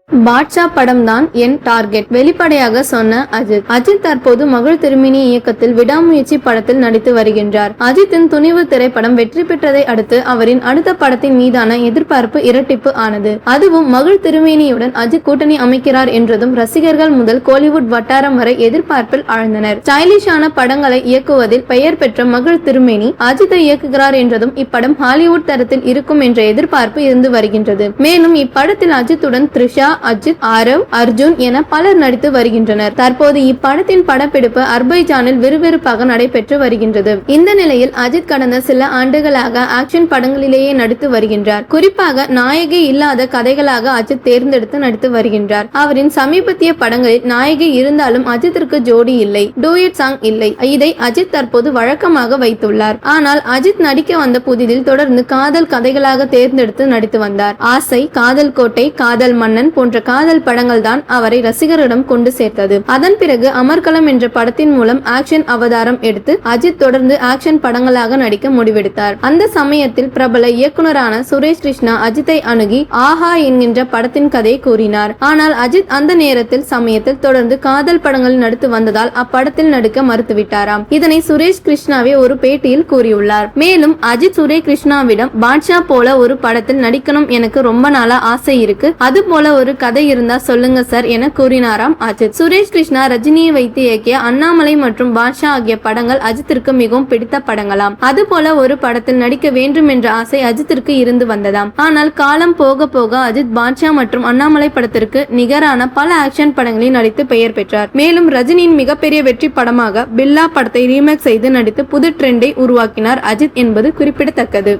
பாட்ஷா படம் தான் என் டார்கெட், வெளிப்படையாக சொன்ன அஜித் தற்போது மகள் திருமேனி இயக்கத்தில் விடாமுயற்சி படத்தில் நடித்து வருகின்றார். அஜித்தின் துணிவு திரைப்படம் வெற்றி பெற்றதை அடுத்து அவரின் அடுத்த படத்தின் மீதான எதிர்பார்ப்பு இரட்டிப்பு ஆனது. அதுவும் மகள் திருமேனியுடன் அஜித் கூட்டணி அமைக்கிறார் என்றதும் ரசிகர்கள் முதல் கோலிவுட் வட்டாரம் வரை எதிர்பார்ப்பில் ஆழ்ந்தனர். ஸ்டைலிஷான படங்களை இயக்குவதில் பெயர் பெற்ற மகள் திருமேனி அஜித்தை இயக்குகிறார் என்றதும் இப்படம் ஹாலிவுட் தரத்தில் இருக்கும் என்ற எதிர்பார்ப்பு இருந்து வருகின்றது. மேலும் இப்படத்தில் அஜித்துடன் த்ரிஷா, அஜித், ஆரவ், அர்ஜுன் என பலர் நடித்து வருகின்றனர். தற்போது இப்படத்தின் படப்பிடிப்பு அர்பைஜானில் விறுவிறுப்பாக நடைபெற்று வருகின்றது. இந்த நிலையில் அஜித் கடந்த சில ஆண்டுகளாக ஆக்ஷன் படங்களிலேயே நடித்து வருகின்றார். குறிப்பாக நாயகி இல்லாத கதைகளாக அஜித் தேர்ந்தெடுத்து நடித்து வருகின்றார். அவரின் சமீபத்திய படங்களில் நாயகி இருந்தாலும் அஜித்திற்கு ஜோடி இல்லை, டூயட் சாங் இல்லை. இதை அஜித் தற்போது வழக்கமாக வைத்துள்ளார். ஆனால் அஜித் நடிக்க வந்த புதிதில் தொடர்ந்து காதல் கதைகளாக தேர்ந்தெடுத்து நடித்து வந்தார். ஆசை, காதல் கோட்டை, காதல் மன்னன் போன்ற காதல் படங்கள் தான் அவரை ரசிகரிடம் கொண்டு சேர்த்தது. அதன் பிறகு அமர்கலம் என்ற படத்தின் மூலம் ஆக்ஷன் அவதாரம் எடுத்து அஜித் தொடர்ந்து ஆக்ஷன் படங்களாக நடிக்க முடிவெடுத்தார். அந்த சமயத்தில் பிரபல இயக்குனரான சுரேஷ் கிருஷ்ணா அஜித்தை அணுகி ஆஹா என்கின்ற படத்தின் கதையை கூறினார். ஆனால் அஜித் அந்த சமயத்தில் தொடர்ந்து காதல் படங்களில் நடித்து வந்ததால் அப்படத்தில் நடிக்க மறுத்துவிட்டாராம். இதனை சுரேஷ் கிருஷ்ணாவே ஒரு பேட்டியில் கூறியுள்ளார். மேலும் அஜித் சுரேஷ் கிருஷ்ணாவிடம் பாட்ஷா போல ஒரு படத்தில் நடிக்கணும், எனக்கு ரொம்ப நாளா ஆசை இருக்கு, அது போல ஒரு கதை இருந்தா சொல்லுங்க சார் என கூறினாராம் அஜித். சுரேஷ் கிருஷ்ணா ரஜினியை வைத்து இயக்கிய அண்ணாமலை மற்றும் பாட்ஷா ஆகிய படங்கள் அஜித்திற்கு மிகவும் பிடித்த படங்களாம். அதுபோல ஒரு படத்தில் நடிக்க வேண்டும் என்ற ஆசை அஜித்திற்கு இருந்து வந்ததாம். ஆனால் காலம் போக போக அஜித் பாட்ஷா மற்றும் அண்ணாமலை படத்திற்கு நிகரான பல ஆக்ஷன் படங்களில் நடித்து பெயர் பெற்றார். மேலும் ரஜினியின் மிகப்பெரிய வெற்றி படமாக பில்லா படத்தை ரீமேக் செய்து நடித்து புது ட்ரெண்டை உருவாக்கினார் அஜித் என்பது குறிப்பிடத்தக்கது.